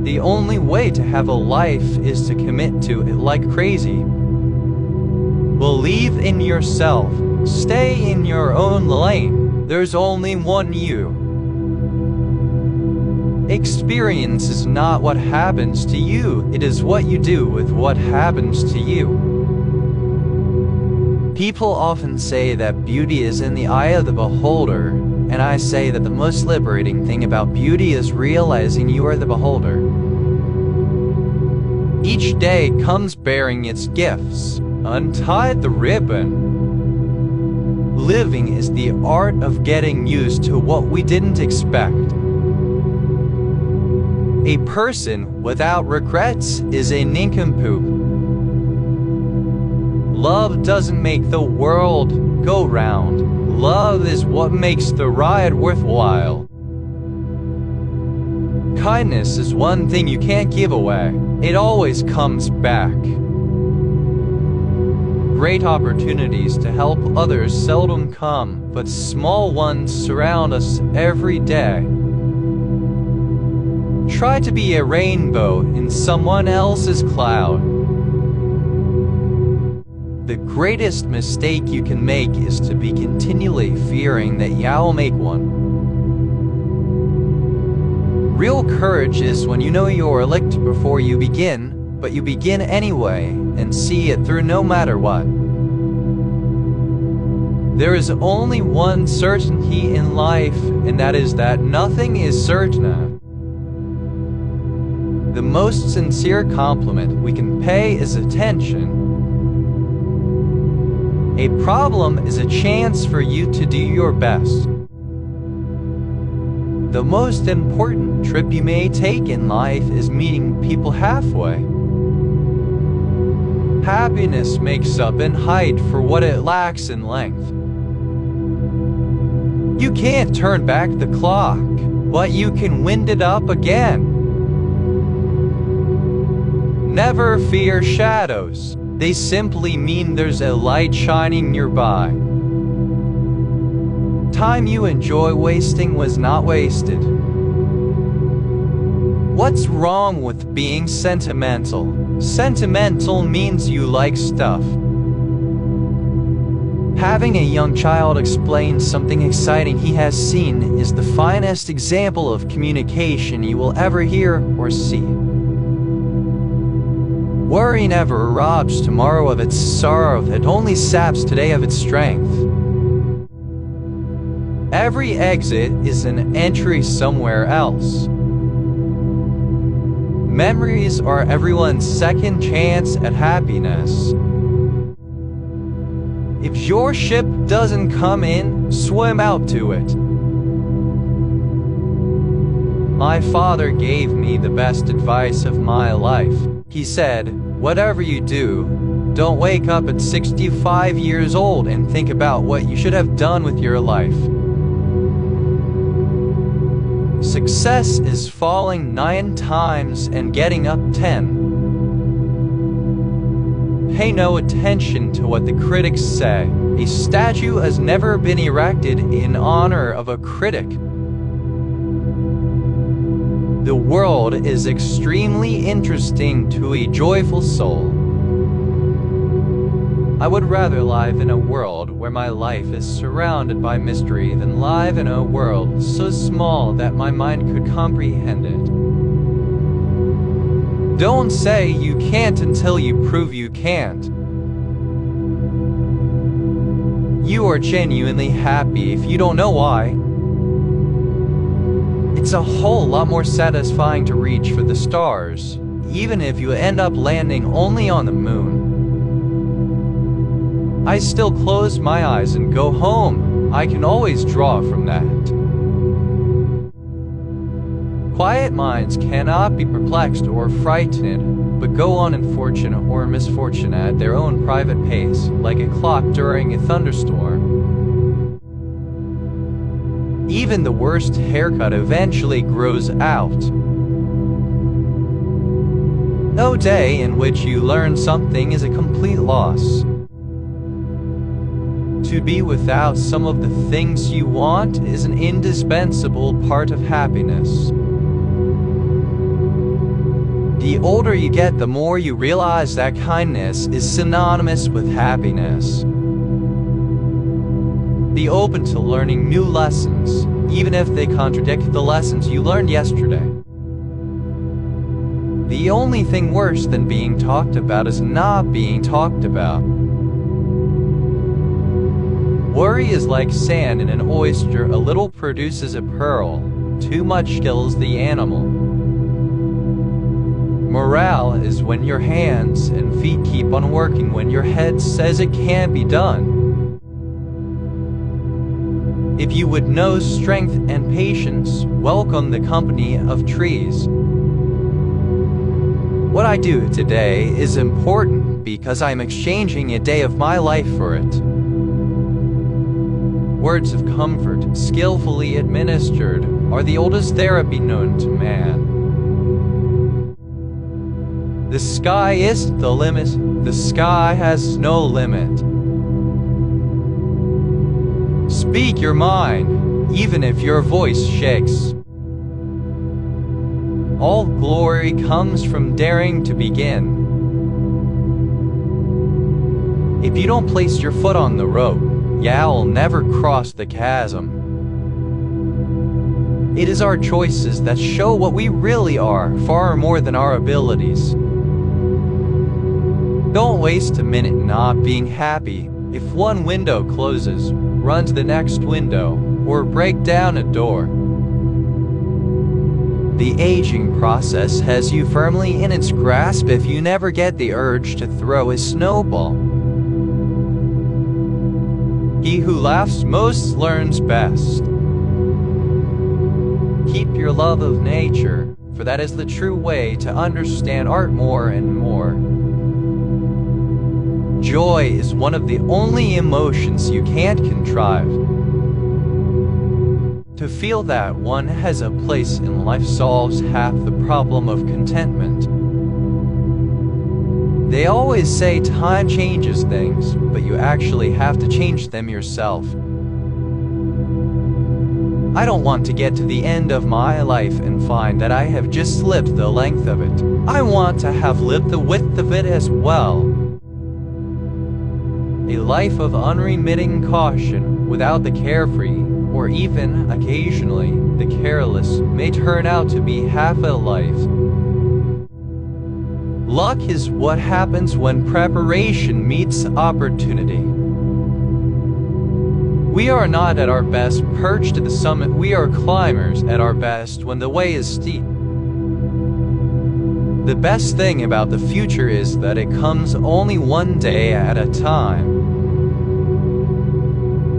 The only way to have a life is to commit to it like crazy. Believe in yourself. Stay in your own lane. There's only one you. Experience is not what happens to you, it is what you do with what happens to you. People often say that beauty is in the eye of the beholder, and I say that the most liberating thing about beauty is realizing you are the beholder. Each day comes bearing its gifts. Untie the ribbon. Living is the art of getting used to what we didn't expect. A person without regrets is a nincompoop. Love doesn't make the world go round. Love is what makes the ride worthwhile. Kindness is one thing you can't give away. It always comes back. Great opportunities to help others seldom come, but small ones surround us every day. Try to be a rainbow in someone else's cloud. The greatest mistake you can make is to be continually fearing that you'll make one. Real courage is when you know you're licked before you begin, but you begin anyway and see it through no matter what. There is only one certainty in life, and that is that nothing is certain. The most sincere compliment we can pay is attention. A problem is a chance for you to do your best. The most important trip you may take in life is meeting people halfway. Happiness makes up in height for what it lacks in length. You can't turn back the clock, but you can wind it up again. Never fear shadows. They simply mean there's a light shining nearby. Time you enjoy wasting was not wasted. What's wrong with being sentimental? Sentimental means you like stuff. Having a young child explain something exciting he has seen is the finest example of communication you will ever hear or see. Worry never robs tomorrow of its sorrow, it only saps today of its strength. Every exit is an entry somewhere else. Memories are everyone's second chance at happiness. If your ship doesn't come in, swim out to it. My father gave me the best advice of my life. He said, whatever you do, don't wake up at 65 years old and think about what you should have done with your life. Success is falling 9 times and getting up 10. Pay no attention to what the critics say. A statue has never been erected in honor of a critic. The world is extremely interesting to a joyful soul. I would rather live in a world where my life is surrounded by mystery than live in a world so small that my mind could comprehend it. Don't say you can't until you prove you can't. You are genuinely happy if you don't know why. It's a whole lot more satisfying to reach for the stars, even if you end up landing only on the moon. I still close my eyes and go home. I can always draw from that. Quiet minds cannot be perplexed or frightened, but go on in fortune or misfortune at their own private pace, like a clock during a thunderstorm. Even the worst haircut eventually grows out. No day in which you learn something is a complete loss. To be without some of the things you want is an indispensable part of happiness. The older you get, the more you realize that kindness is synonymous with happiness. Be open to learning new lessons, even if they contradict the lessons you learned yesterday. The only thing worse than being talked about is not being talked about. Worry is like sand in an oyster. A little produces a pearl, too much kills the animal. Morale is when your hands and feet keep on working when your head says it can't be done. If you would know strength and patience, welcome the company of trees. What I do today is important because I'm exchanging a day of my life for it. Words of comfort, skillfully administered, are the oldest therapy known to man. The sky isn't the limit. The sky has no limit. Speak your mind, even if your voice shakes. All glory comes from daring to begin. If you don't place your foot on the rope, you'll never cross the chasm. It is our choices that show what we really are, far more than our abilities. Don't waste a minute not being happy. If one window closes, run to the next window, or break down a door. The aging process has you firmly in its grasp if you never get the urge to throw a snowball. He who laughs most learns best. Keep your love of nature, for that is the true way to understand art more and more. Joy is one of the only emotions you can't contrive. To feel that one has a place in life solves half the problem of contentment. They always say time changes things, but you actually have to change them yourself. I don't want to get to the end of my life and find that I have just lived the length of it. I want to have lived the width of it as well. A life of unremitting caution, without the carefree, or even, occasionally, the careless, may turn out to be half a life. Luck is what happens when preparation meets opportunity. We are not at our best perched at the summit. We are climbers at our best when the way is steep. The best thing about the future is that it comes only one day at a time.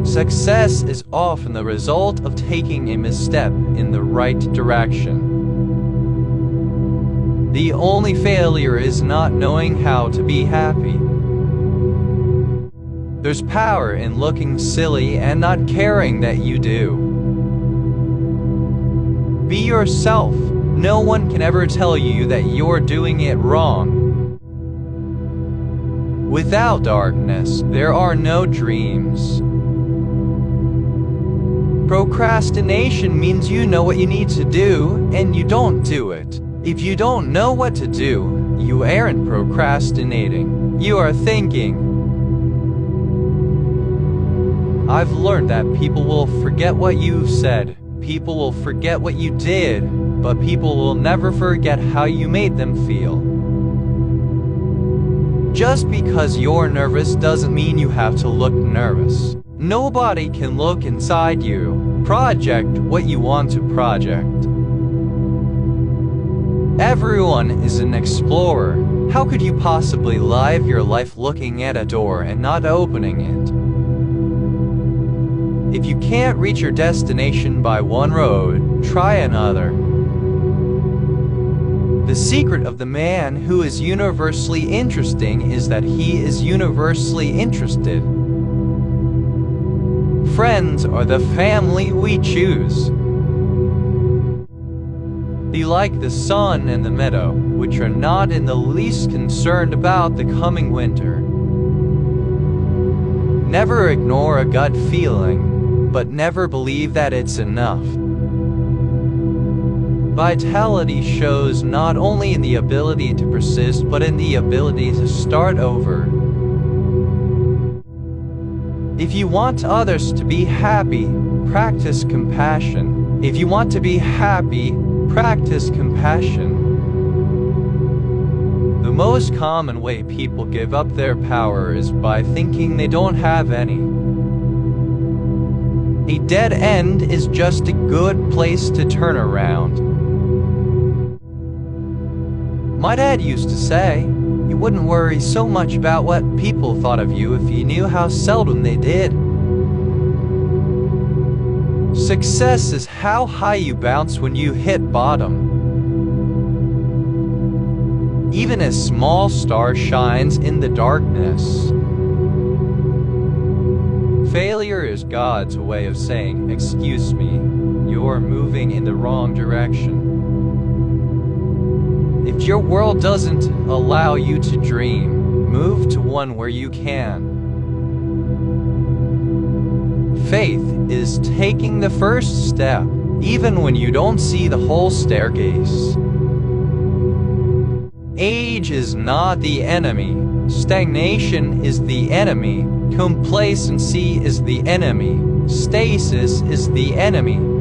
Success is often the result of taking a misstep in the right direction. The only failure is not knowing how to be happy. There's power in looking silly and not caring that you do. Be yourself. No one can ever tell you that you're doing it wrong. Without darkness, there are no dreams. Procrastination means you know what you need to do, and you don't do it. If you don't know what to do, you aren't procrastinating. You are thinking. I've learned that people will forget what you've said. People will forget what you did, but people will never forget how you made them feel. Just because you're nervous doesn't mean you have to look nervous. Nobody can look inside you. Project what you want to project. Everyone is an explorer. How could you possibly live your life looking at a door and not opening it? If you can't reach your destination by one road, try another. The secret of the man who is universally interesting is that he is universally interested. Friends are the family we choose. Be like the sun and the meadow, which are not in the least concerned about the coming winter. Never ignore a gut feeling, but never believe that it's enough. Vitality shows not only in the ability to persist, but in the ability to start over. If you want others to be happy, practice compassion. If you want to be happy, practice compassion. The most common way people give up their power is by thinking they don't have any. A dead end is just a good place to turn around. My dad used to say, you wouldn't worry so much about what people thought of you if you knew how seldom they did. Success is how high you bounce when you hit bottom. Even a small star shines in the darkness. Failure is God's way of saying, excuse me, you're moving in the wrong direction. If your world doesn't allow you to dream, move to one where you can. Faith is taking the first step, even when you don't see the whole staircase. Age is not the enemy. Stagnation is the enemy. Complacency is the enemy. Stasis is the enemy.